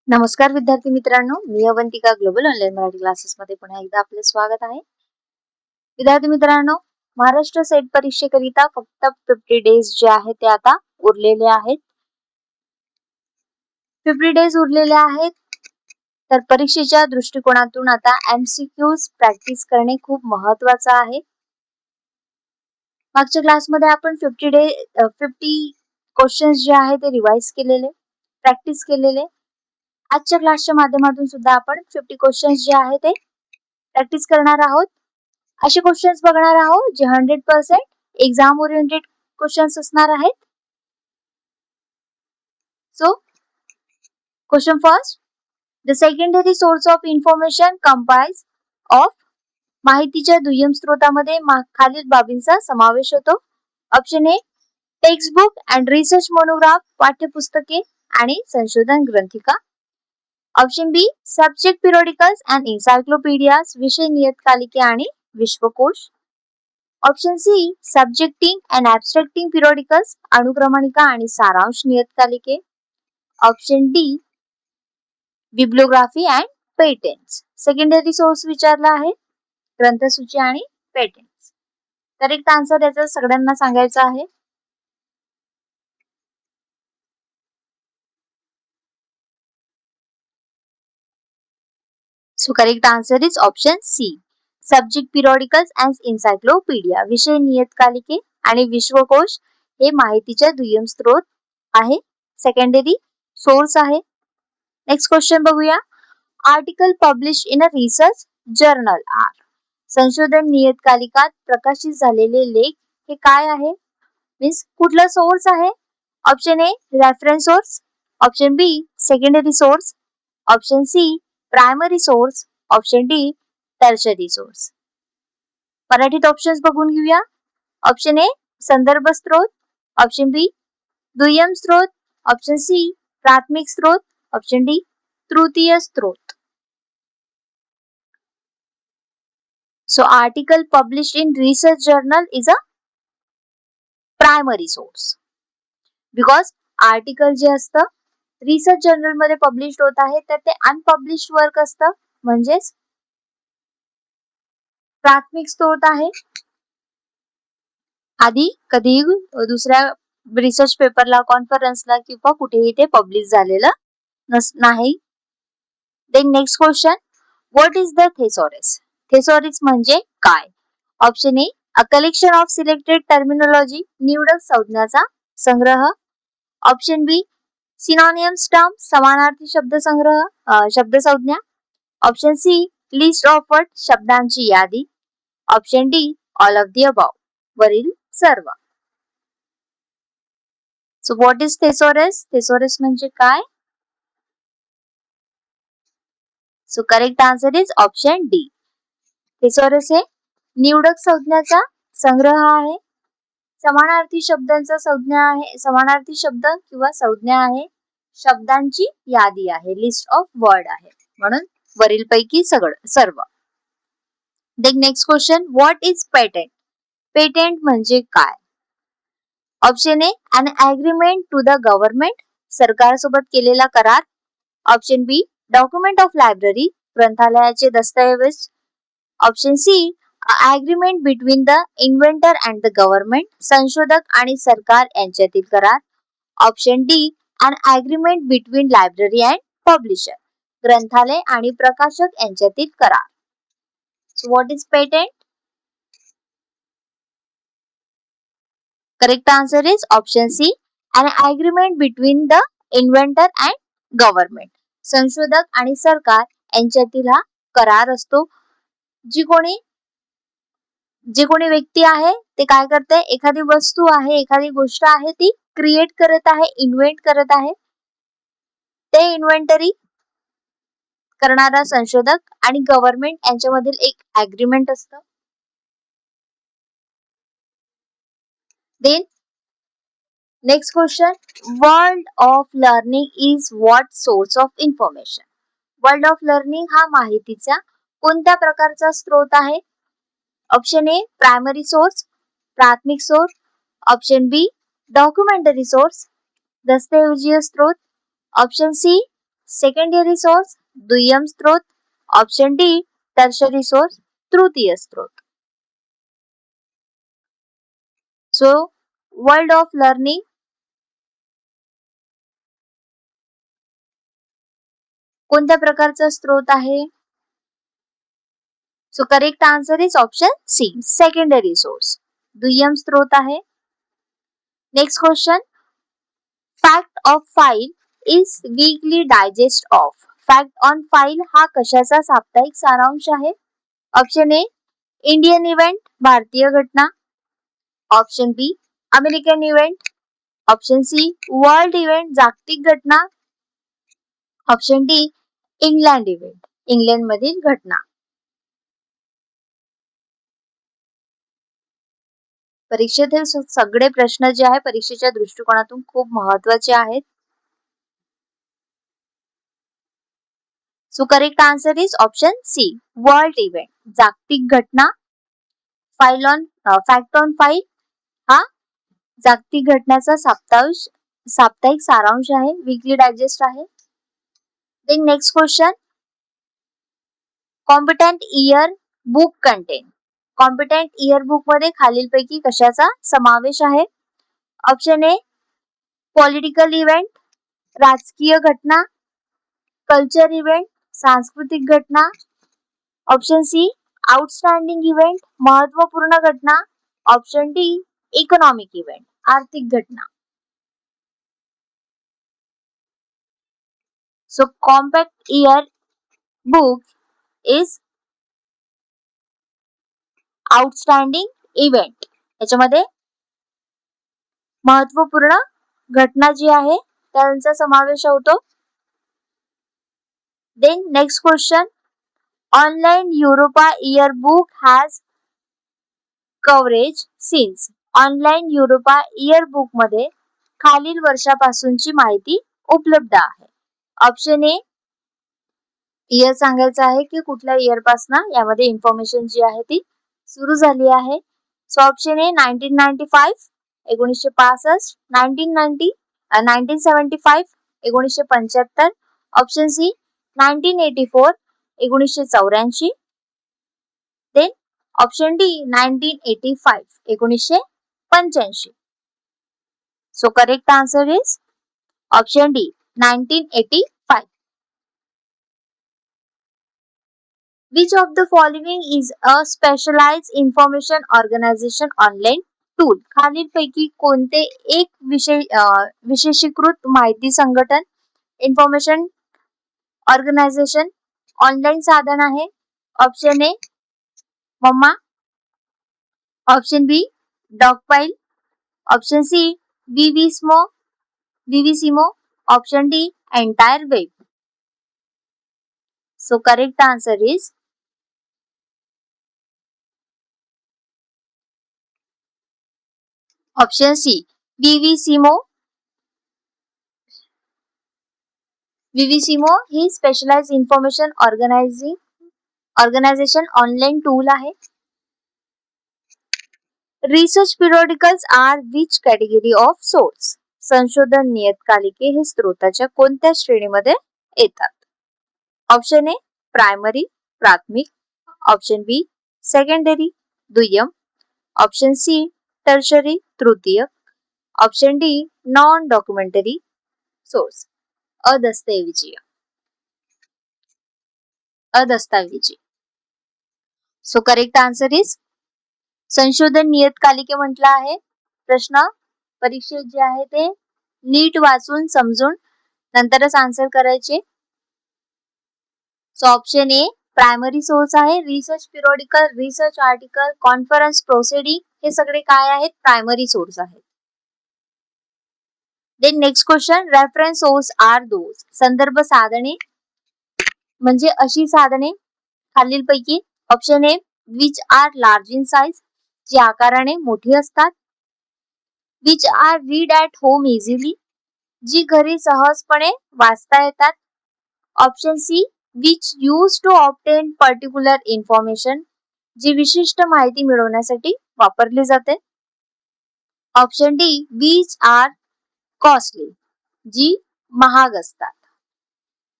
नमस्कार विद्यार्थी मित्रांनो, मी Avantika global online Marathi classes मध्ये पुन्हा एकदा आपले स्वागत आहे. विद्यार्थी मित्रांनो, महाराष्ट्र सेट परीक्षेकरिता फक्त 50 डेज जे आहेत ते आता उरलेले आहेत. 50 डेज उरलेले आहेत. तर परीक्षेच्या दृष्टिकोनातून आता MCQs प्रॅक्टिस करणे खूप महत्त्वाचं आहे. मागच्या क्लासमध्ये आपण 50 क्वेश्चन्स जे आहेत ते रिवाइज केलेले, प्रॅक्टिस केलेले. आजच्या क्लासच्या माध्यमातून सुद्धा आपण 50 क्वेश्चन्स जे आहेत ते प्रॅक्टिस करणार आहोत. असे क्वेश्चन्स बघणार आहोत जे 100% एक्झाम ओरिएंटेड क्वेश्चन्स असणार आहेत. So question first, the secondary source of information comprises of माहितीच्या दुय्यम स्रोतामध्ये खालील बाबींचा समावेश होतो. Option A, textbook and research monograph, पाठ्यपुस्तके आणि संशोधन ग्रंथिका. Option B, subject periodicals and encyclopaedias, विषय नियतकालिके आणि विश्वकोश. Option C, subjecting and abstracting periodicals, अनुक्रमणिका आणि सारांश नियतकालिके. Option D, bibliography and patents. Secondary source विचारला आहे, ग्रंथसूची आणि पेटेंट्स. करेक्ट आन्सर याचा सगळ्यांना सांगायचा आहे. So correct answer is option C. Subject periodicals and encyclopedia, विषय नियतकालिके आणि विश्वकोश हे माहितीच्या दुय्यम स्रोत आहे, सेकंडरी सोर्स आहे. नेक्स्ट क्वेश्चन बघूया. Article publish in a research journal are, संशोधन नियतकालिकात प्रकाशित झालेले लेख हे काय आहे? मीन्स कुठला सोर्स आहे? Option A, reference source. Option B, secondary source. Option C, primary source. Option D, tertiary source. मराठीत ऑप्शन्स बघून घेऊया. ऑप्शन ए, संदर्भ स्रोत. ऑप्शन बी, दुय्यम स्रोत. ऑप्शन सी, प्राथमिक स्रोत. ऑप्शन डी, तृतीय स्रोत. So article published in research journal is a primary source, because article जे असतं रिसर्च जर्नल मध्ये पब्लिश होत आहे तर ते अनपब्लिश्ड वर्क असतं, म्हणजेच प्राथमिक स्रोत आहे. आधी कधीही दुसऱ्या रिसर्च पेपरला, कॉन्फरन्सला किंवा कुठेही ते पब्लिश झालेलं नाही. Then next question, what is the thesaurus? Thesaurus म्हणजे काय? Option A, a collection of selected terminology, निवडक संज्ञाचा संग्रह. ऑप्शन बी, सिनोनिम्स टर्म, समानार्थी शब्दसंज्ञा. Option C, list of word, शब्दांची यादी. Option D, all of the above, वरील सर्व. So what is thesaurus? Thesaurus म्हणजे काय? So correct answer is option D. Thesaurus हे निवडक संज्ञाचा संग्रह आहे, समानार्थी शब्दांचा संज्ञा आहे, समानार्थी शब्द किंवा संज्ञा आहे, शब्दांची यादी आहे, लिस्ट ऑफ वर्ड आहे, म्हणून वरील पैकी सर्व. Then next question, what is patent? Patent म्हणजे काय? Option A, an agreement to the government, सरकारसोबत केलेला करार. Option B, document of library, ग्रंथालयाचे दस्तऐवज. Option C, agreement between the inventor and the government, संशोधक आणि सरकार यांच्यातील करार. Option D, an agreement between library and publisher, ग्रंथालय आणि प्रकाशक यांच्यातील करार. So what is patent? Correct answer is option C, an agreement between the inventor and government, संशोधक आणि सरकार यांच्यातील हा करार असतो. जे कोणी व्यक्ती आहे ते काय करते, एखादी वस्तू आहे, एखादी गोष्ट आहे, ती क्रिएट करत आहे, इन्व्हेंट करत आहे, ते इन्व्हेंटरी करणारा संशोधक आणि गव्हर्नमेंट यांच्यामधील एक ॲग्रीमेंट असतं. Then next question, world of learning is what source of information? World of learning हा माहितीचा कोणत्या प्रकारचा स्रोत आहे? ऑप्शन ए, प्रायमरी सोर्स, प्राथमिक source. Option B, documentary source, दस्तऐवजीय स्रोत. ऑप्शन सी सेकंडरी सोर्स दुय्यम स्रोत, ऑप्शन डी टर्शरी सोर्स तृतीय स्रोत. सो वर्ल्ड ऑफ लर्निंग कोणत्या प्रकारचा स्रोत आहे? So correct answer is option C secondary source दुय्यम स्रोत आहे. Next question fact of file is weekly digest of. Fact on file हा कशाचा साप्ताहिक सारांश आहे? ऑप्शन ए इंडियन इव्हेंट भारतीय घटना, option B American event, option C world event जागतिक घटना, option D England event England मधील घटना. परीक्षेतील सगळे प्रश्न जे आहे परीक्षेच्या दृष्टिकोनातून खूप महत्वाचे आहेत. So correct answer is option C world event जागतिक घटना. फॅक्ट ऑन फाइल हा जागतिक घटनाचा साप्ताहिक सारांश आहे, वीकली डायजेस्ट आहे. Then next question competent year book content. Competent year book मध्ये खालीलपैकी कशाचा समावेश आहे? ऑप्शन ए पॉलिटिकल इव्हेंट राजकीय घटना, कल्चर इव्हेंट सांस्कृतिक घटना, ऑप्शन सी आउटस्टँडिंग इव्हेंट महत्वपूर्ण घटना, ऑप्शन डी इकॉनॉमिक इव्हेंट आर्थिक घटना. So compact year book is outstanding event. याच्यामध्ये महत्वपूर्ण घटना जी आहे त्यांचा समावेश होतो. Then next question online Europa year book has coverage since. Online Europa year book मध्ये खालील वर्षापासूनची माहिती उपलब्ध आहे. ऑप्शन ए इयर सांगायचं आहे की कुठल्या इयर पासून यामध्ये इन्फॉर्मेशन जी आहे ती सुरू झाली आहे. So option A 1995 1965, 1975 1975, option C 1984 1984, then option D 1985 1985. So correct answer is option D 1985. Which of the following is a specialized information organization online tool? खालीलपैकी कोणते एक विशेषीकृत माहिती संघटन इन्फॉर्मेशन ऑर्गनायझेशन ऑनलाइन साधन आहे? Option A Mamma, option B Dogpile, option C Vivisimo, option D entire web. So correct answer is option C Vivisimo. Vivisimo ही specialise information organisation online tool आहे. Research periodicals are which category of source. संशोधन नियतकालिके हे स्रोताच्या कोणत्या श्रेणीमध्ये येतात? Option A primary प्राथमिक, ऑप्शन बी सेकंडरी दुय्यम, ऑप्शन सी टर्शरी तृतीय, option D non documentary source अदस्तऐवजीय. सो करेक्ट आन्सर इज संशोधन नियतकालिके म्हटलं आहे. प्रश्न परीक्षेत जे आहे ते नीट वाचून समजून नंतरच आन्सर करायचे. So option A primary source आहे. Research periodical, research article, conference proceeding हे सगळे काय आहेत? प्रायमरी सोर्स आहेत. Then next question reference source are those. संदर्भ साधने म्हणजे अशी साधने खालीलपैकी option A which are large in size जी आकाराने मोठी असतात, which are read at home easily जी घरी सहजपणे वाचता येतात, option C which use to obtain particular information जी विशिष्ट माहिती मिळवण्यासाठी वापरली जाते, option D which are costly जी महाग असतात.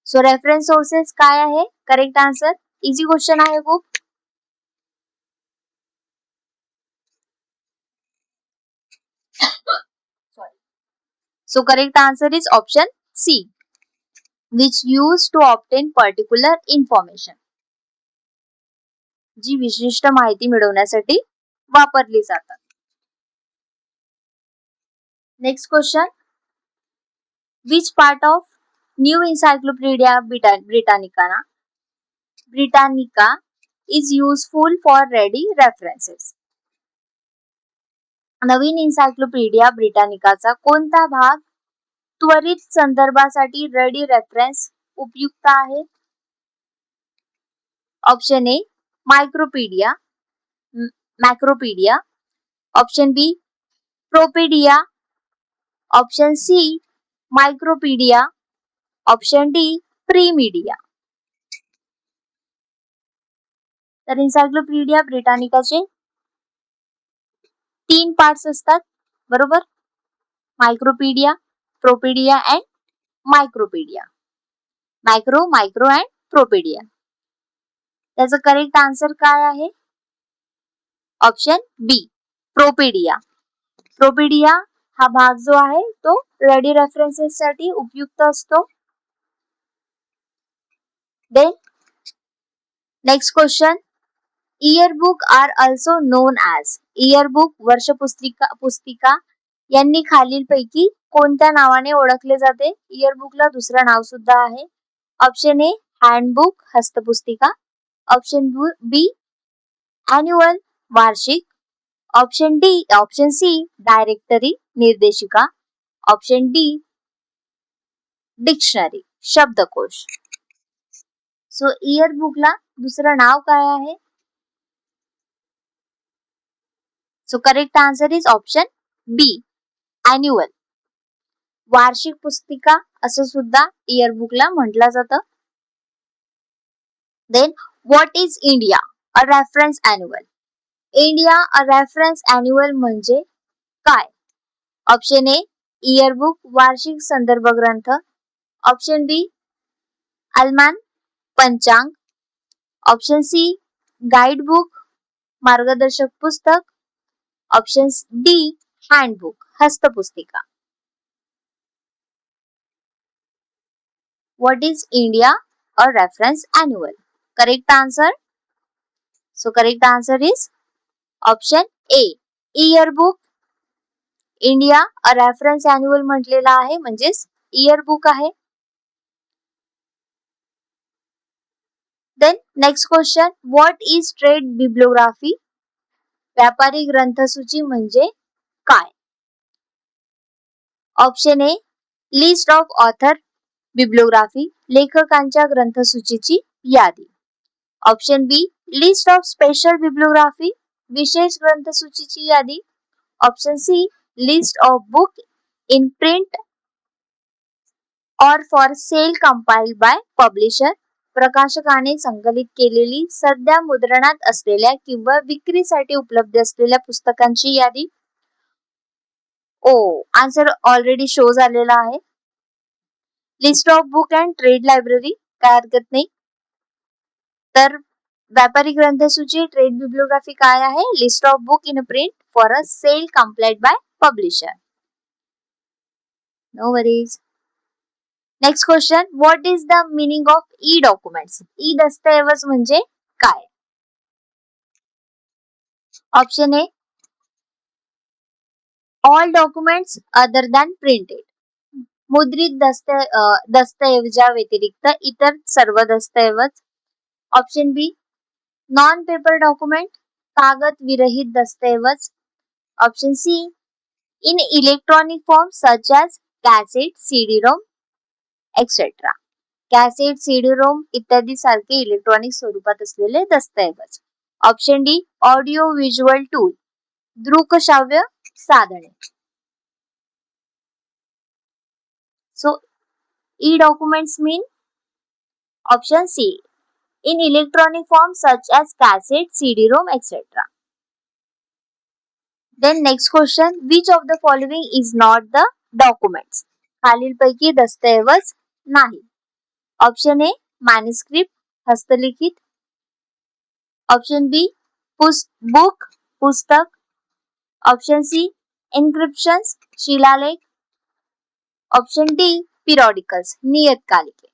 सो रेफरन्स सोर्सेस काय आहे? Correct answer. इझी क्वेश्चन आहे खूप. So correct answer is option C, which used to obtain particular information. जी विशिष्ट माहिती मिळवण्यासाठी वापरली जातात. Next question. Which part of New Encyclopedia Britannica is useful for ready references? नवीन एन्सायक्लोपीडिया ब्रिटानिकाचा कोणता भाग त्वरित संदर्भासाठी रेडी रेफरन्स उपयुक्त आहे? Option A micropaedia, macropaedia, option B propaedia, option C micropaedia, option D premedia. तर एन्सायक्लोपीडिया ब्रिटानिकाचे 3 पार्ट्स असतात, बरोबर? Micropaedia, propaedia and micropaedia. Micro and propaedia. त्याचं करेक्ट आन्सर काय आहे? Option B प्रोपीडिया. प्रोपीडिया हा भाग जो आहे तो रेडी रेफरन्सेस साठी उपयुक्त असतो. Then next question. Yearbook are also known as. Yearbook पुस्तिका यांनी खालीलपैकी कोणत्या नावाने ओळखले जाते? इयरबुकला दुसरं नाव सुद्धा आहे. ऑप्शन ए हँडबुक हस्तपुस्तिका, ऑप्शन बी ॲन्युअल वार्षिक, ऑप्शन सी डायरेक्टरी निर्देशिका, ऑप्शन डी डिक्शनरी शब्दकोश. सो इयरबुकला दुसरं नाव काय आहे? So correct answer is option B annual. वार्षिक पुस्तिका असं सुद्धा इयरबुकला म्हटलं जातं. Then what is India a reference annual. India a reference annual म्हणजे काय? ऑप्शन ए इयरबुक वार्षिक संदर्भ ग्रंथ, ऑप्शन बी अल्मान पंचांग, ऑप्शन सी गाईडबुक मार्गदर्शक पुस्तक, ऑप्शन डी हँडबुक हस्तपुस्तिका. What is India a reference annual? Correct answer. So correct answer is option A yearbook. India a reference annual म्हटलेला आहे म्हणजेच इयरबुक आहे. Then next question. What is trade bibliography? व्यापारी ग्रंथसूची म्हणजे काय? Option A list of author bibliography लेखकांच्या ग्रंथसूचीची यादी, option B list of special bibliography विशेष ग्रंथसूचीची यादी, option C list of book in print or for sale compiled by publisher प्रकाशकाने संकलित केलेली सध्या मुद्रणात असलेल्या किंवा विक्रीसाठी उपलब्ध असलेल्या पुस्तकांची यादी. आन्सर ऑलरेडी शो झालेला आहे. List of book and trade library, काय हरकत नाही. तर व्यापारी ग्रंथसूची ट्रेड बिब्लिओग्राफी काय आहे? List of book in print for a sale compiled by publisher. No worries. Next question. What is the meaning of e documents? E दस्तऐवज म्हणजे काय? Option A all documents other than printed. मुद्रित दस्तऐवजा व्यतिरिक्त इतर सर्व दस्तऐवज. Option B non paper document कागद विरहित दस्तऐवज. Option C in electronic form such as cassette CD-ROM etcetera. Cassette CD-ROM इत्यादी सारखे इलेक्ट्रॉनिक स्वरूपात असलेले दस्तऐवज. Option D audio visual tool दृकश्राव्य साधने. So e-documents mean option C in electronic form such as cassette, CD-ROM, etc. Then next question. Which of the following is not the documents? खालीलपैकी दस्तऐवज नाही. ऑप्शन ए manuscript हस्तलिखित, option बी book पुस्तक, option C एन्क्रिप्शन्स शिलालेख, option D पिरियडिकल्स नियतकालिके.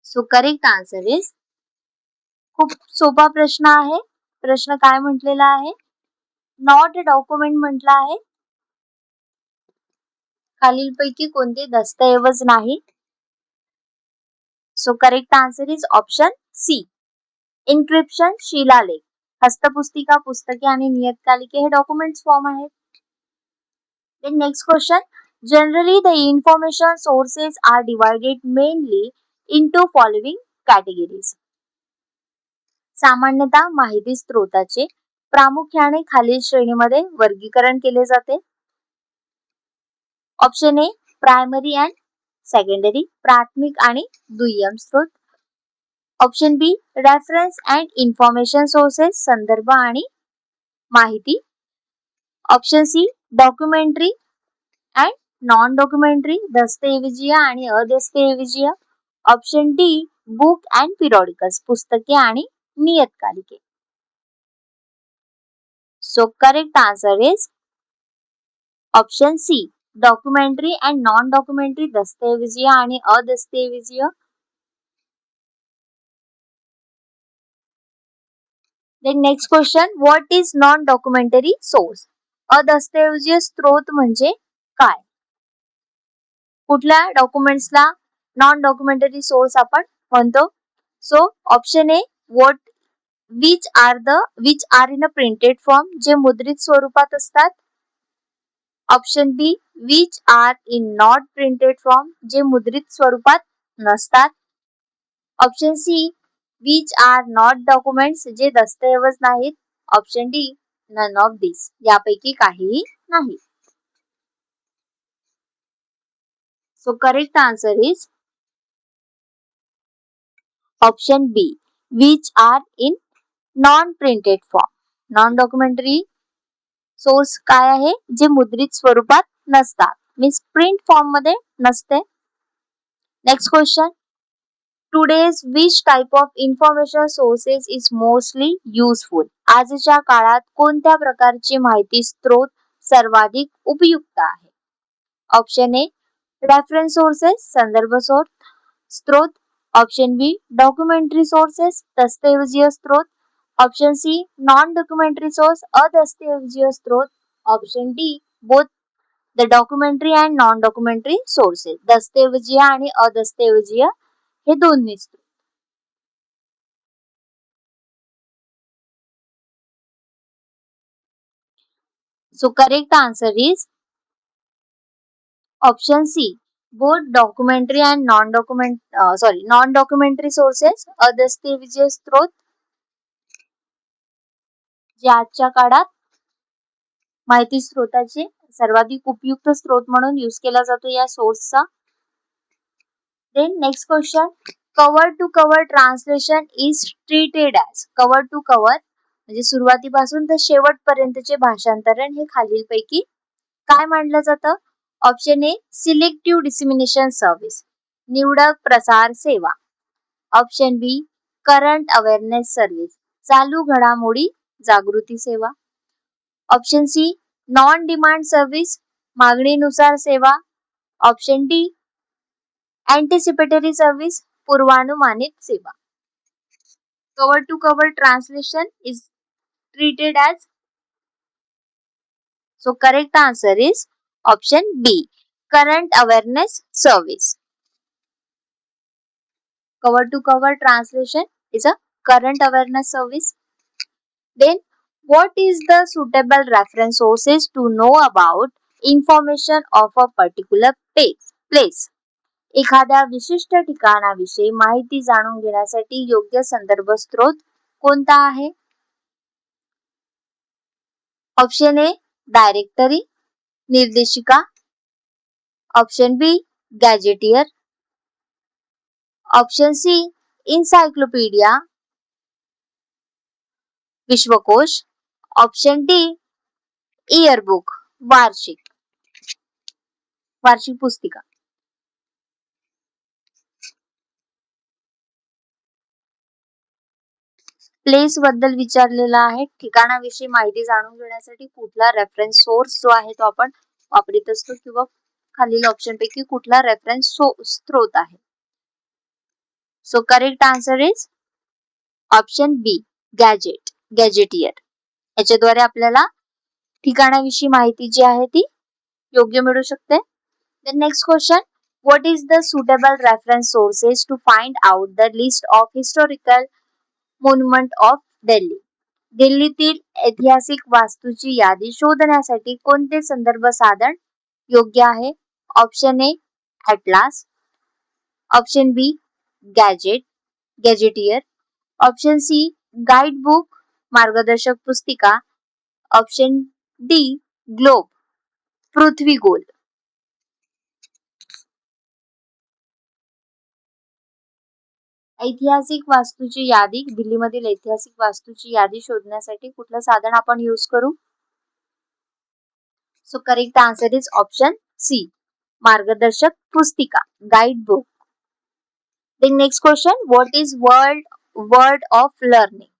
So correct answer is, खूप सोपा प्रश्न आहे. प्रश्न काय म्हटलेला आहे? नॉट अ डॉक्युमेंट म्हटलं आहे. खालीलपैकी कोणते दस्तऐवज नाही? So correct answer is option C encryption शिलालेख. हस्तपुस्तिका पुस्तके आणि नियतकालिके हे डॉक्युमेंट्स फॉर्म आहेत. Then next question. Generally, the information sources are divided mainly into following categories. सामान्यतः माहिती स्त्रोताचे प्रामुख्याने खालील श्रेणीमध्ये वर्गीकरण केले जाते. Option A primary and secondary प्राथमिक आणि दुय्यम स्त्रोत, option B reference and information sources संदर्भ आणि माहिती, option C documentary and non documentary दस्तऐवजीय आणि अदस्तऐवजीय, option D book and periodicals पुस्तके आणि नियतकालिके. So correct answer is option C documentary and non documentary दस्तऐवजीय आणि अदस्तऐवजीय. Then next question, what is non documentary source? अदस्तऐवजीय स्त्रोत म्हणजे काय? कुठल्या डॉक्युमेंट्सला नॉन डॉक्युमेंटरी सोर्स आपण म्हणतो? So option A which are in a printed form जे मुद्रित स्वरूपात असतात, option B which are in not printed form जे मुद्रित स्वरूपात नसतात, option C which are not documents जे दस्तऐवज नाहीत, option D none of this यापैकी काहीही नाही. So correct answer is option B which are in non printed form. Non documentary source काय आहे? जे मुद्रित स्वरूपात नसतात, मीन्स प्रिंट फॉर्म मध्ये नसते. Next question, today's which type of information sources is mostly useful? आजच्या काळात कोणत्या प्रकारची माहिती स्त्रोत सर्वाधिक उपयुक्त आहे? ऑप्शन ए रेफरन्स सोर्सेस संदर्भ स्त्रोत, ऑप्शन बी डॉक्युमेंटरी सोर्सेस दस्तऐवजीय स्त्रोत, option C non documentary source अदस्तऐवजीय स्त्रोत, option D both the documentary and non documentary sources दस्तऐवजीय आणि अदस्तऐवजीय हे दोन्ही स्त्रोत. So correct answer is option C both documentary and non documentary sources अदस्तऐवजीय स्त्रोत जे आजच्या काळात माहिती स्त्रोताचे सर्वाधिक उपयुक्त स्त्रोत म्हणून यूज केला जातो या सोर्सचा. Then next question, cover to cover translation is treated as. Cover to cover म्हणजे सुरुवातीपासून तर शेवटपर्यंतचे भाषांतरण हे खालीलपैकी काय मानलं जातं? Option A selective dissemination service निवडक प्रसार सेवा, option B current awareness service चालू घडामोडी जागृती सेवा, option C non demand service मागणीनुसार सेवा, ऑप्शन डी अँटिसिपेटरी सर्व्हिस पूर्वानुमानित सेवा. Cover to cover translation is treated as, so correct answer is option B current awareness service. Cover to cover translation is a current awareness service. Then what is the suitable reference sources to know about information of a particular place? एखाद्या विशिष्ट ठिकाणाविषयी माहिती जाणून घेण्यासाठी योग्य संदर्भ स्त्रोत कोणता आहे? ऑप्शन ए डायरेक्टरी निर्देशिका, option B gazetteer, option C इन्सायक्लोपीडिया विश्वकोश, ऑप्शन डी इयर बुक वार्षिक पुस्तिका. प्लेस बद्दल विचारलेला आहे. ठिकाणाविषयी माहिती जाणून घेण्यासाठी कुठला रेफरन्स सोर्स जो आहे तो आपण वापरत असतो किंवा खालील ऑप्शन पैकी कुठला रेफरन्स स्त्रोत आहे. So correct answer is option B gazetteer. याच्याद्वारे आपल्याला ठिकाणाविषयी माहिती जी आहे ती योग्य मिळू शकते. The next question, what is the suitable reference sources to find out the list of historical monument of Delhi? दिल्लीतील ऐतिहासिक वास्तूची यादी शोधण्यासाठी कोणते संदर्भ साधन योग्य आहे? Option A atlas, option B gazetteer, option C guide book मार्गदर्शक पुस्तिका, ऑप्शन डी ग्लोब पृथ्वी गोल. ऐतिहासिक वास्तूची यादी, दिल्लीमधील ऐतिहासिक वास्तूची यादी शोधण्यासाठी कुठलं साधन आपण यूज करू? So correct answer is option C मार्गदर्शक पुस्तिका guide book. The next question, what is world of learning?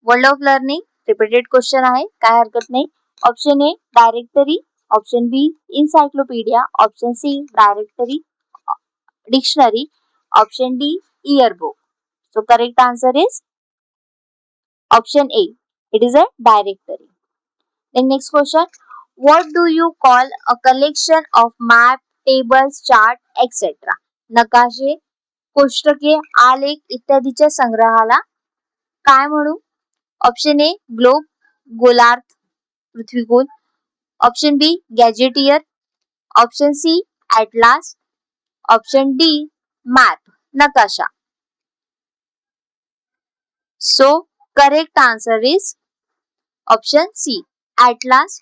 World of learning repeated question आहे, काय हरकत नाही. Option A directory, option B encyclopedia, option C directory dictionary, option D year book. So correct answer is option A. It is a directory. The next question, what do you call a collection of map, tables, chart, etc. नकाशे, कोष्टके, आलेख इत्यादीच्या संग्रहाला काय म्हणू? Option A globe गोलार्ध पृथ्वीगोल, option B gazetteer, option C atlas, option D map नकाशा. So correct answer is option C atlas.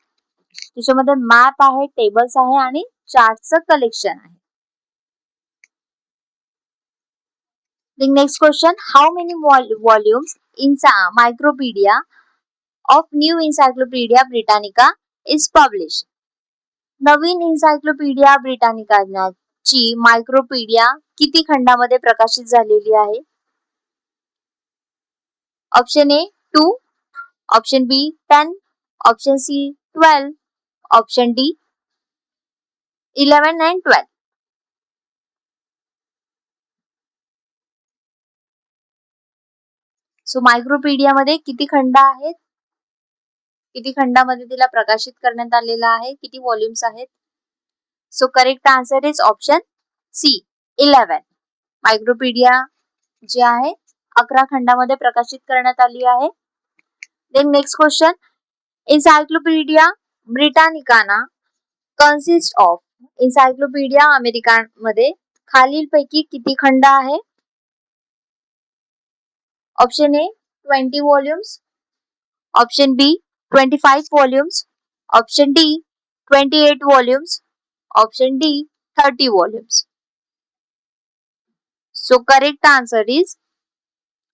त्याच्यामध्ये map आहे, टेबल्स आहे आणि चार्टचं कलेक्शन आहे. The next question, how many volumes in Micropedia of New Encyclopedia Britannica is published? नवीन encyclopedia ब्रिटानिकाची micropaedia किती खंडामध्ये प्रकाशित झालेली आहे? Option A 2, option B 10, option C 12, option D 11 and 12. So micropaedia मध्ये किती खंड आहेत? किती खंडामध्ये तिला प्रकाशित करण्यात आलेला आहे? किती व्हॉल्यूम्स आहेत? So correct answer is option C 11. Micropaedia जी आहे 11 खंडामध्ये प्रकाशित करण्यात आली आहे. देन नेक्स्ट क्वेश्चन, इन्सायक्लोपीडिया ब्रिटानिकाना कन्सिस्ट ऑफ, इन्सायक्लोपीडिया अमेरिकन खालील पैकी किती खंड आहे? Option A 20 volumes, option B 25 volumes, option D 28 volumes, option D 30 volumes. So correct answer is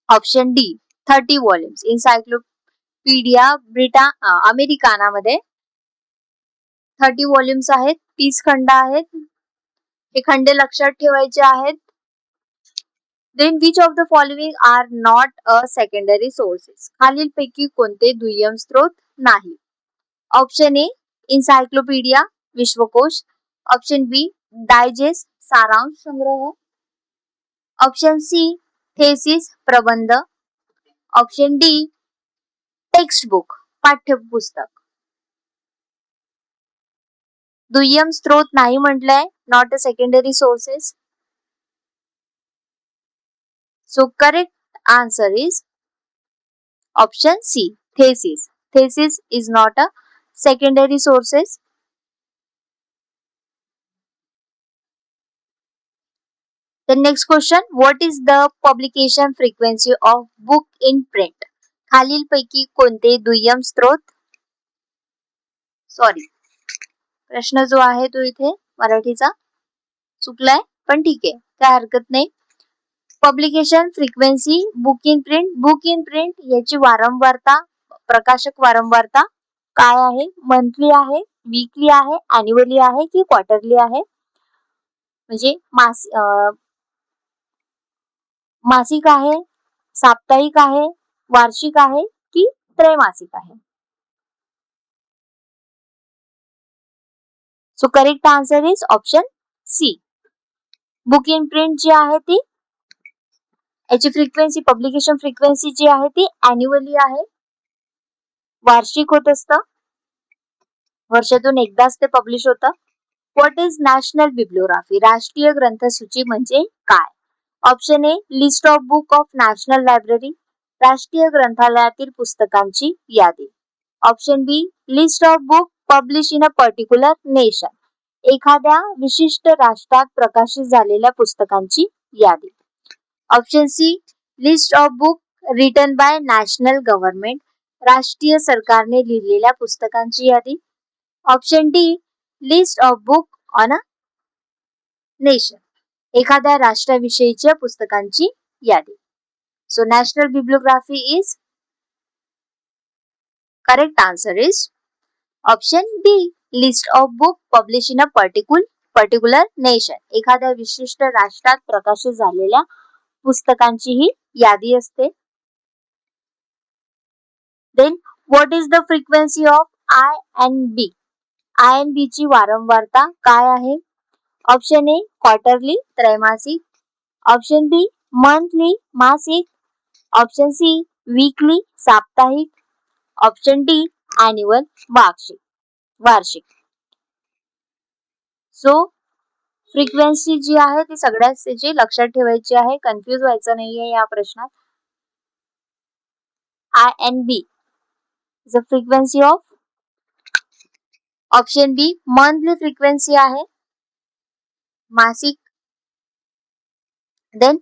option D 30 volumes. Encyclopedia Americana मध्ये 30 व्हॉल्यूम्स आहेत, 30 खंड आहेत. हे खंड लक्षात ठेवायचे आहेत. Then which of the following are not a secondary sources? खालील पैकी कोणते दुय्यम स्रोत नाही? ऑप्शन ए इन्सायक्लोपीडिया विश्वकोश, ऑप्शन बी डायजेस्ट सारांश संग्रह, ऑप्शन सी थेसिस प्रबंध, ऑप्शन डी टेक्स्ट बुक पाठ्यपुस्तक. दुय्यम स्रोत नाही म्हटलंय, not a secondary sources. So correct answer is option C, thesis. Thesis is not a secondary sources. The next question, what is the publication frequency of book in print? खालील पैकी कोणते दुय्यम स्रोत? सॉरी, प्रश्न जो आहे तो इथे मराठीचा चुकलाय, पण ठीक आहे, काय हरकत नाही. Publication frequency book in print याची वारंवारता, प्रकाशक वारंवारता काय आहे? मंथली आहे, वीकली आहे, ॲन्युअली आहे की क्वार्टरली आहे? म्हणजे मासिक आहे, साप्ताहिक आहे, वार्षिक आहे की त्रैमासिक आहे? So correct answer is option C. Book in print जी आहे ती याची फ्रिक्वेन्सी, पब्लिकेशन फ्रिक्वेन्सी जी आहे ती ॲन्युअली आहे, वार्षिक होत असतं, वर्षातून एकदाच ते पब्लिश होतं. What is national bibliography? राष्ट्रीय ग्रंथसूची म्हणजे काय? Option A list of book of national library, राष्ट्रीय ग्रंथालयातील पुस्तकांची यादी. Option B list of book publish in a particular nation, एखाद्या विशिष्ट राष्ट्रात प्रकाशित झालेल्या पुस्तकांची यादी. Option C list of book written by national government, राष्ट्रीय सरकारने लिहिलेल्या पुस्तकांची यादी. Option D list of book on a nation, एखाद्या राष्ट्राविषयीच्या पुस्तकांची यादी. So national bibliography is correct answer is option D list of book publish in a particular nation, एखाद्या विशिष्ट राष्ट्रात प्रकाशित झालेल्या पुस्तकांची ही यादी असते. Then what is the frequency of I and B? I and B ची वारंवारता काय आहे? ऑप्शन ए क्वार्टरली त्रैमासिक, ऑप्शन बी मंथली मासिक, ऑप्शन सी वीकली साप्ताहिक, ऑप्शन डी ॲन्युअल वार्षिक. सो फ्रिक्वेन्सी जी आहे ती सगळ्याची लक्षात ठेवायची आहे, कन्फ्यूज व्हायचं नाहीये या प्रश्नात. I and B the frequency of option B monthly frequency आहे, मासिक. Then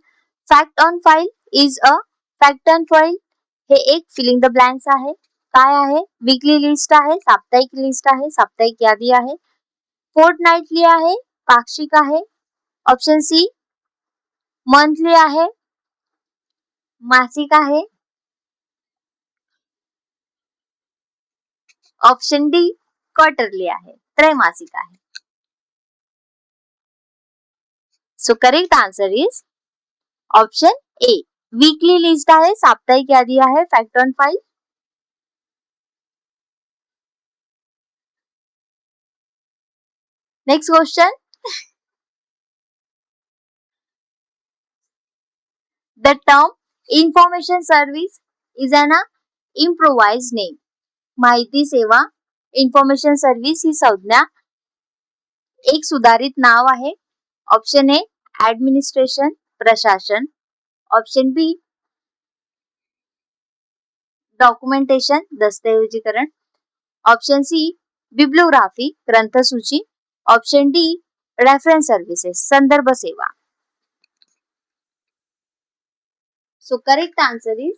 fact on file is a fact on file हे एक फिलिंग द ब्लँक्स आहे. काय आहे? वीकली लिस्ट आहे, साप्ताहिक लिस्ट आहे, साप्ताहिक यादी आहे, फोर्टनाइटली आहे, पाक्षिक आहे. ऑप्शन सी मंथली आहे, मासिक आहे. ऑप्शन डी क्वार्टरली आहे, त्रैमासिक आहे. So correct answer is option A weekly list आहे, साप्ताहिक यादी आहे, fact on file. Next question. The term information service is an improvised name. माहिती सेवा इन्फॉर्मेशन सर्व्हिस ही संज्ञा एक सुधारित नाव आहे. ऑप्शन ए ऍडमिनिस्ट्रेशन प्रशासन, ऑप्शन बी डॉक्युमेंटेशन दस्तऐवजीकरण, ऑप्शन सी बिब्लिओग्राफी ग्रंथसूची, ऑप्शन डी रेफरन्स सर्व्हिसेस संदर्भ सेवा. So correct answer is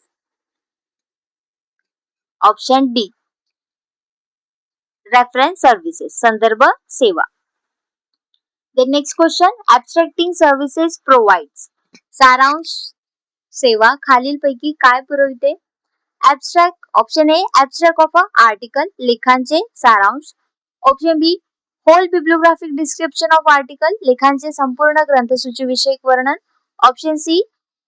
option D reference services संदर्भ सेवा. The next question, abstracting services provides सारांश सेवा खालीलपैकी काय पुरविते? Abstract option A abstract of a article लेखांचे सारांश, option B whole bibliographic description of article लेखांचे संपूर्ण ग्रंथसूची विषयक वर्णन, option C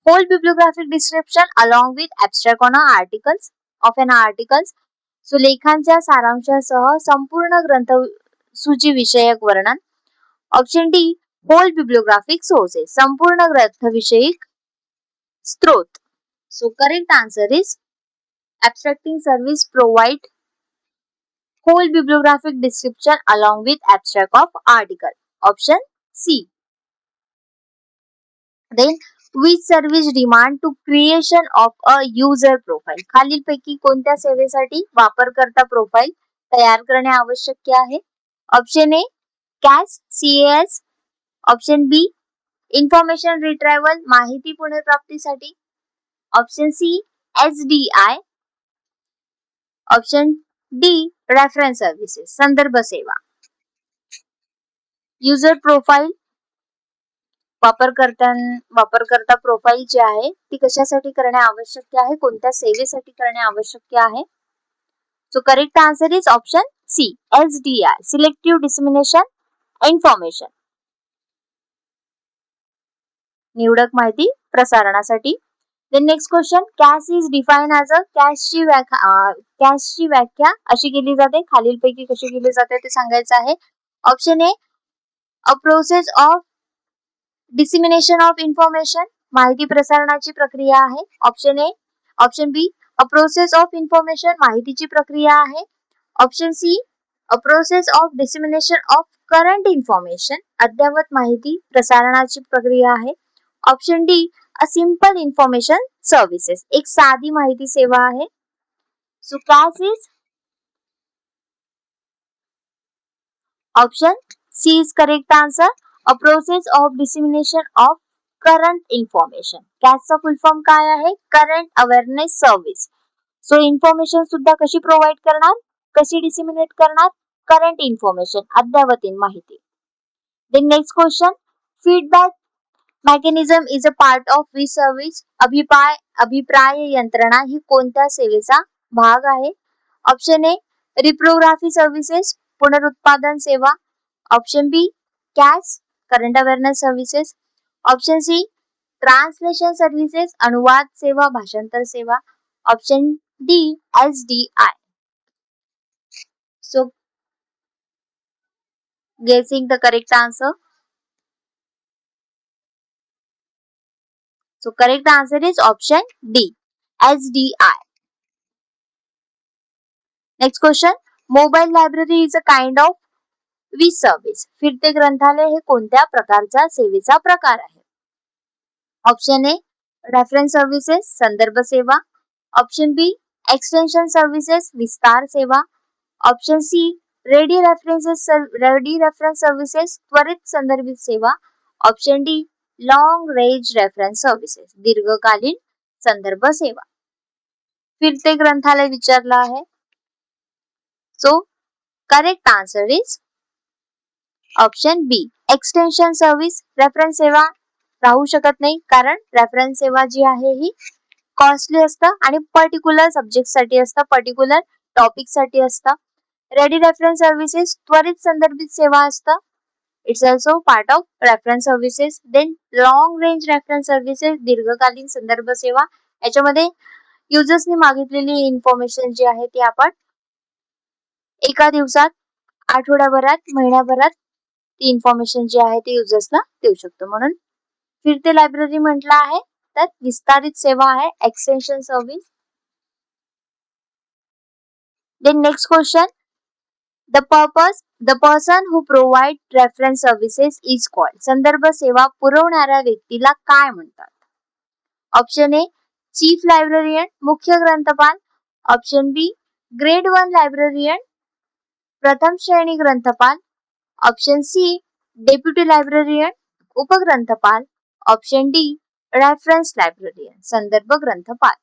whole bibliographic description along with abstract on articles of an articles. So लेखांच्या सारांशासह संपूर्ण ग्रंथसूची विषयक वर्णन, option D whole bibliographic sources संपूर्ण ग्रंथविषयक स्त्रोत. So correct answer is abstracting service provide whole bibliographic description along with abstract of article. Option C. Then which service demand to creation of a user profile? खालीलपैकी कोणत्या सेवेसाठी वापरकर्ता profile तयार करणे आवश्यक आहे? Option A CAS CAS, option B information retrieval माहिती पुनर्प्राप्तीसाठी, option C SDI, option D reference services संदर्भ सेवा. युजर प्रोफाइल वापरकर्ता प्रोफाइल जी आहे ती कशासाठी करणे आवश्यक आहे, कोणत्या सेवेसाठी करणे आवश्यक आहे? So correct answer is option C, SDI, selective dissemination information. निवडक माहिती प्रसारणासाठी. Then next question, cash is defined as a कॅशची व्याख्या अशी केली जाते, खालीलपैकी कशी केली जाते ते सांगायचं आहे. Option A, a process of dissemination of information, माहिती प्रसारणाची प्रक्रिया आहे. Option A. Option B, a process of information, माहितीची प्रक्रिया आहे. Option C, a process of dissemination of current information, अद्ययावत माहिती प्रसारणाची प्रक्रिया आहे. Option D, a simple information services, एक साधी माहिती सेवा आहे. So CAS is option C is correct answer, a process of dissemination of current information. कॅशचा फुल फॉर्म काय आहे? Current awareness service. So information सुद्धा कशी प्रोव्हाइड करणार, कशी डिसिमिनेट करणार? करंट इन्फॉर्मेशन, अद्ययावत माहिती. Then next question, feedback mechanism is a part of which service, अभिप्राय यंत्रणा ही कोणत्या सेवेचा भाग आहे? ऑप्शन ए, रिप्रोग्राफी सर्व्हिसेस, पुनरुत्पादन सेवा. Option B, CAS, current awareness services. Option C, translation services, अनुवाद सेवा, भाषांतर सेवा. Option D, SDI. So guessing the correct answer. So correct answer is option D, SDI. Next question, mobile library is a kind of which service, फिरते ग्रंथालय हे कोणत्या प्रकारचा सेवेचा प्रकार आहे? ऑप्शन ए, रेफरन्स सर्व्हिसेस, संदर्भ सेवा. ऑप्शन बी, एक्सटेन्शन सर्व्हिसेस, विस्तार सेवा. Option C, ready reference services, त्वरित संदर्भित सेवा. Option D, long range reference services, दीर्घकालीन संदर्भ सेवा. फिरते ग्रंथालय विचारला आहे. So correct answer is option B, extension service. Reference सेवा राहू शकत नाही, कारण रेफरन्स सेवा जी आहे ही कॉस्टली असतं आणि पर्टिक्युलर सब्जेक्ट साठी असतं, पर्टिक्युलर टॉपिक साठी असतं. रेडी रेफरन्स सर्व्हिसेस त्वरित संदर्भित सेवा असतं, it's also part of reference services. Then long range reference services, दीर्घकालीन संदर्भ सेवा, याच्यामध्ये युजर्सनी मागितलेली इन्फॉर्मेशन जी आहे ती आपण एका दिवसात, आठवड्याभरात, महिन्याभरात ती इन्फॉर्मेशन जी आहे ती युजर्सला देऊ शकतो. म्हणून फिरते लायब्ररी म्हटलं आहे तर विस्तारित सेवा आहे, extension service. Then next question, the person who provide reference services is called, संदर्भ सेवा पुरवणाऱ्या व्यक्तीला काय म्हणतात? ऑप्शन ए, चीफ लायब्ररियन, मुख्य ग्रंथपाल. ऑप्शन बी, ग्रेड 1 लायब्ररियन, प्रथम श्रेणी ग्रंथपाल. ऑप्शन सी, डेप्युटी लायब्ररियन, उपग्रंथपाल. ऑप्शन डी, रेफरन्स लायब्ररियन, संदर्भ ग्रंथपाल.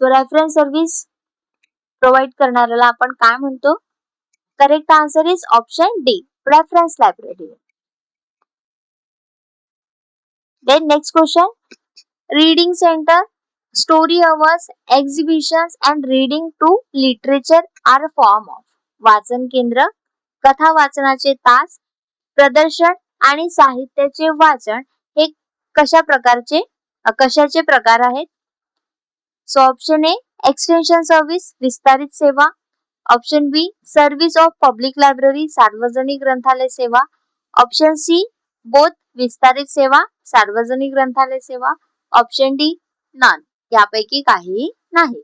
सो रेफरन्स सर्व्हिस प्रोव्हाइड करणाऱ्याला आपण काय म्हणतो? Correct answer is option D, reference librarian. Then next question, reading centre, story hours, exhibitions and reading to literature are form of, वाचन केंद्र, कथा वाचनाचे तास, प्रदर्शन आणि साहित्याचे वाचन हे कशाचे प्रकार आहेत? So option A, extension service, विस्तारित सेवा. Option B, service of public library, सार्वजनिक ग्रंथालय सेवा. ऑप्शन सी, बोथ, विस्तारित सेवा, सार्वजनिक ग्रंथालय सेवा. ऑप्शन डी, नन, यापैकी काही नाही.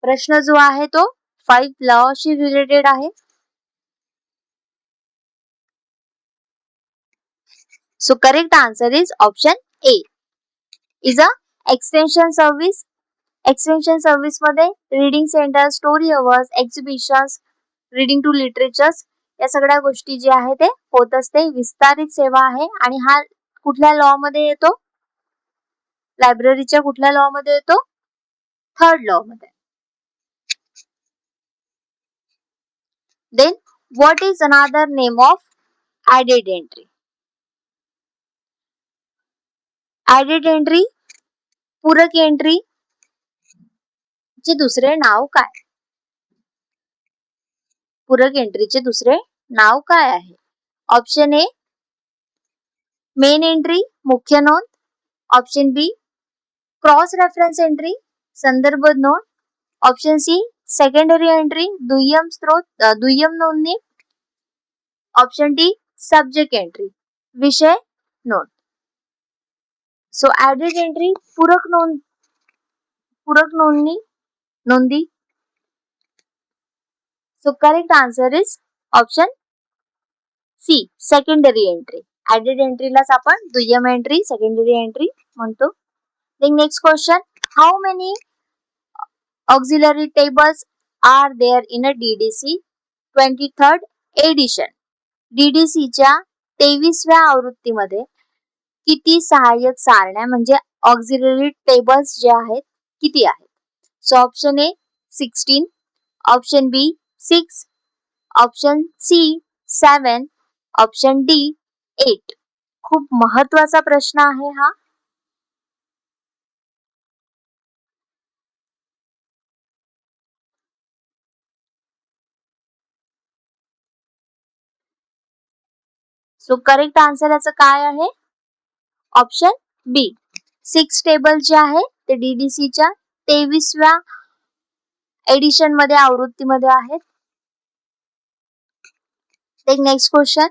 प्रश्न जो आहे तो 5 लॉशी रिलेटेड आहे. So correct answer is option A, is a extension service. Extension service मध्ये reading centre, story hours, exhibitions, reading to literatures या सगळ्या गोष्टी जे आहे ते होत असते. विस्तारित सेवा आहे आणि हा कुठल्या लॉ मध्ये येतो? लायब्ररीच्या कुठल्या लॉ मध्ये येतो? 3rd लॉ मध्ये. Then what is another name of added entry? Added entry पूरक एंट्री चे दुसरे नाव काय? पूरक एंट्रीचे दुसरे नाव काय आहे? ऑप्शन ए मेन एंट्री मुख्य नोंद, ऑप्शन बी क्रॉस रेफरन्स एंट्री संदर्भ नोंद, ऑप्शन सी सेकंडरी एंट्री दुय्यम स्त्रोत दुय्यम नोंदणी, ऑप्शन डी सब्जेक्ट एंट्री विषय नोंद. सो ऍडेड एंट्री पूरक नोंदी. So correct answer is option C secondary entry. Added एंट्रीलाच आपण दुय्यम एंट्री सेकंडरी एंट्री म्हणतो. Next question, how many auxiliary tables are there in a DDC 23rd edition? DDC च्या 23व्या आवृत्तीमध्ये किती सहाय्यक सारण्या म्हणजे ऑक्झिलरी टेबल्स जे आहेत किती आहेत? So option A 16, option B 6, option C 7, option D 8. खूप महत्वाचा प्रश्न आहे हा. सो करेक्ट आन्सर याचं काय आहे? ऑप्शन बी 6 टेबल जे आहे ते DDC च्या 23व्या एडिशन मध्ये आवृत्तीमध्ये आहेत. Next question,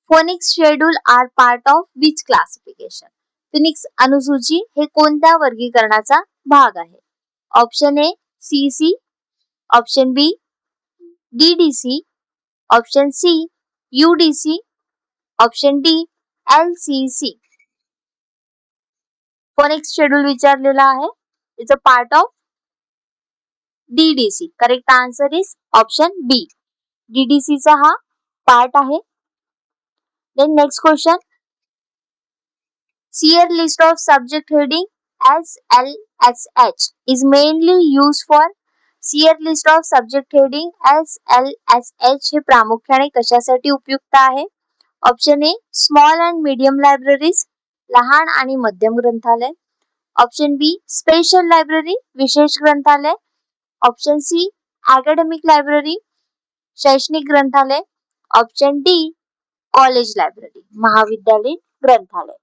phoenix schedule are part of which classification? Phoenix अनुसूची हे कोणत्या वर्गीकरणाचा भाग आहे? Option A CC, option B DDC, option C UDC, option D LCC. Phoenix schedule विचारलेला आहे. It's a part of DDC. Correct answer is option B DDC चा हा पार्ट आहे. Then next question, Seer list of subject heading SLSH is mainly used for Seer list of subject heading SLSH हे प्रामुख्याने कशासाठी उपयुक्त आहे? Option A small and medium libraries लहान आणि मध्यम ग्रंथालय, ऑप्शन बी स्पेशल लायब्ररी विशेष ग्रंथालय, ऑप्शन सी अकॅडमिक लायब्ररी शैक्षणिक ग्रंथालय, ऑप्शन डी कॉलेज लायब्ररी महाविद्यालयीन ग्रंथालय.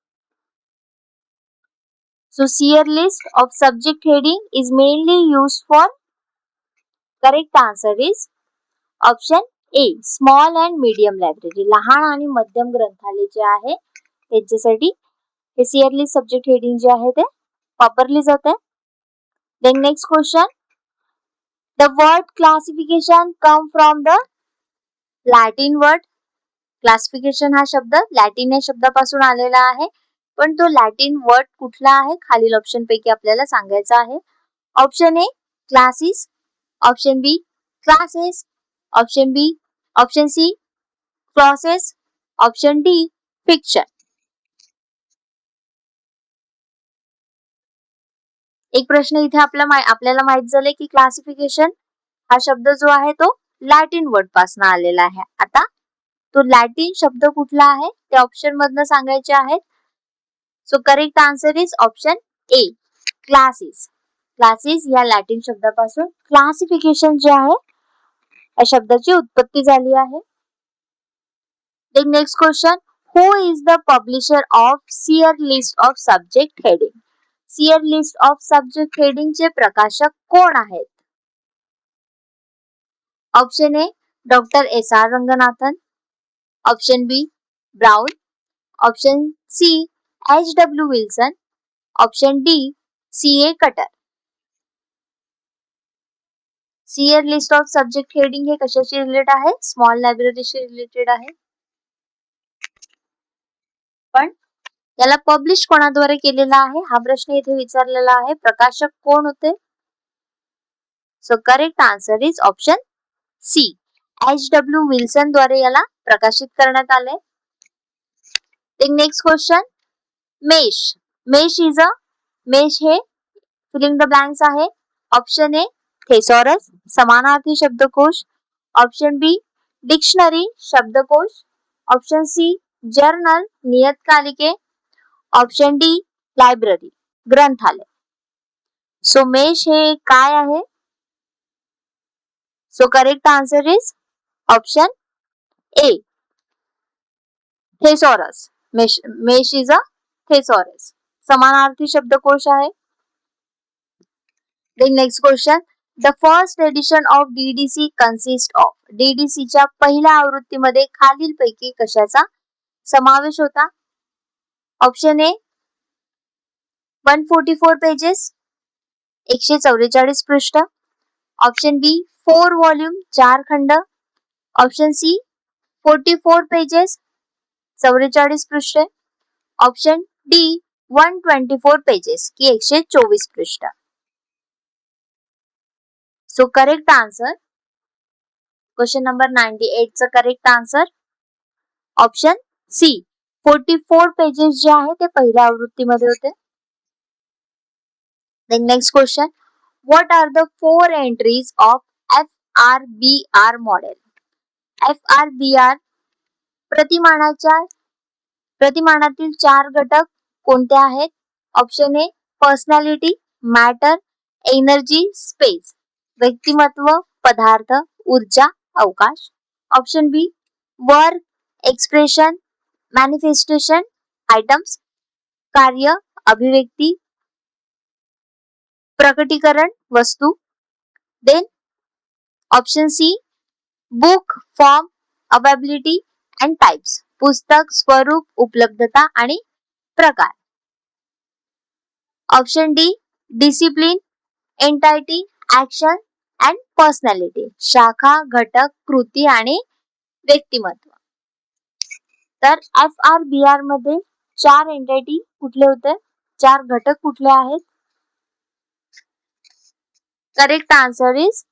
So Seer list of subject heading is mainly used for, correct answer is option A small and medium library. लहान आणि मध्यम ग्रंथालय जे आहे त्याच्यासाठी हे Seer list subject heading जे आहे ते वापरली जाते. Then next question, the word classification come from the Latin word. Classification हा शब्द लॅटिन या शब्दापासून आलेला आहे, पण तो लॅटिन वर्ड कुठला आहे खालील ऑप्शन पैकी आपल्याला सांगायचा आहे. Option A classes, option B classes, option C clauses, option D fiction. एक प्रश्न इथे आपल्याला माहित झाले की क्लासिफिकेशन हा शब्द जो आहे तो लॅटिन वर्ड पासून आलेला आहे. आता तो लॅटिन शब्द कुठला आहे ते ऑप्शन मधनं सांगायचे आहेत. So correct answer is option A classes. Classes या लॅटिन शब्दापासून क्लासिफिकेशन जे आहे या शब्दाची उत्पत्ती झाली आहे. Next question, who is the publisher of Seer list of subject heading? Seer list of subject heading चे प्रकाशक कोण आहेत? Option A doctor SR Ranganathan, option B Brown, option C HW Wilson, option D CA Cutter. Seer list of subject heading हे कशाशी related आहे? Small लायब्ररीशी related आहे. पण याला पब्लिश कोणाद्वारे केलेला आहे हा प्रश्न इथे विचारलेला आहे. प्रकाशक कोण होते? So correct answer is option C HW Wilson द्वारे याला प्रकाशित करण्यात आले. नेक्स्ट क्वेश्चन, मेश हे फिलिंग द ब्लँक्स आहे. ऑप्शन ए थेसॉरस समानार्थी शब्दकोश, ऑप्शन बी डिक्शनरी शब्दकोश, ऑप्शन सी जर्नल नियतकालिके, ऑप्शन डी लायब्ररी ग्रंथालय. सो मेष हे काय आहे? So correct answer is option A, thesaurus. MeSH is a thesaurus. समानार्थी शब्दकोश आहे. Then next question. The first edition of DDC consists of. DDC च्या पहिल्या आवृत्तीमध्ये खालीलपैकी कशाचा समावेश होता? ऑप्शन ए 144 पेजेस, 144 पृष्ठ. ऑप्शन बी 4 वॉल्यूम, 4 खंड. ऑप्शन सी 44 पेजेस, 44 पृष्ठे. ऑप्शन डी 124 पेजेस की 124 पृष्ठ. So correct answer, question number 98 चा correct answer option C 44 pages जे आहे ते पहिल्या आवृत्तीमध्ये होते. Then next question. What are the 4 entries of FRBR model? FRBR प्रतिमानातील 4 घटक कोणते आहेत? Option A personality, matter, energy, space. व्यक्तिमत्व, पदार्थ, ऊर्जा, अवकाश. Option B work, expression, manifestation, items. कार्य, अभिव्यक्ती, प्रकटीकरण, वस्तू. Then option C book, form, availability and types. पुस्तक, स्वरूप, उपलब्धता आणि प्रकार. Option D discipline, entity, action and personality. शाखा, घटक, कृती आणि व्यक्तिमत्व. तर FRBR मध्ये 4 एंटिटी कुठले होते? 4 घटक कुठले आहेत? Correct answer is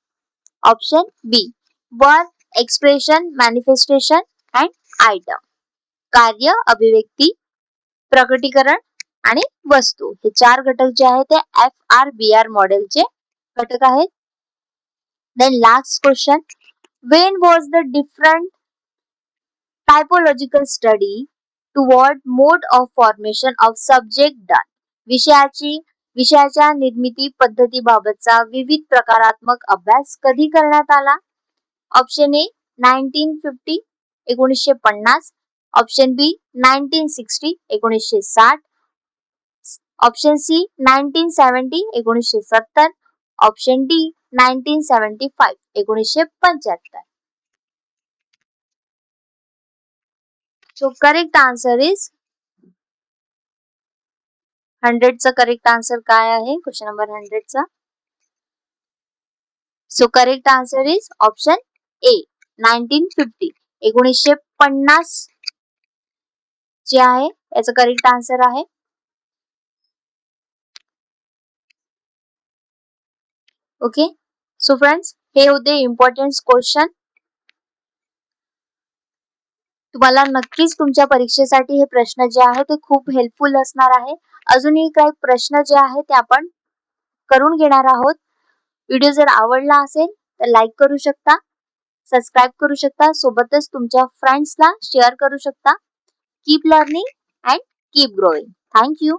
option B work, expression, manifestation and item. कार्य, अभिव्यक्ती, प्रकटीकरण आणि वस्तू. हे 4 घटक जे आहेत ते FRBR मॉडेलचे घटक आहेत. Then last question. When was the different typological study toward mode of formation of subject done? विषयाच्या निर्मिती पद्धतीबाबतचा विविध प्रकारात्मक अभ्यास कधी करण्यात आला? Option A 1950, 1950. Option B 1960, 1960. Option C 1970, 1970. Option D 1975, 1975. So correct answer is 100 चा करेक्ट आन्सर काय आहे? क्वेश्चन नंबर 100 चा. So correct answer is option A 1950, 1950 जे आहे याचं करेक्ट आन्सर आहे. ओके. सो फ्रेंड्स, हे होते इम्पॉर्टंट क्वेश्चन. तुम्हाला नक्कीच तुमच्या परीक्षेसाठी हे प्रश्न जे आहे ते खूप हेल्पफुल असणार आहे. अजूनही काही प्रश्न जे आहे ते आपण करून घेणार आहोत. व्हिडिओ जर आवडला असेल तर लाईक करू शकता, सबस्क्राईब करू शकता, सोबतच तुमच्या फ्रेंड्सला शेअर करू शकता. Keep learning and keep growing. Thank you.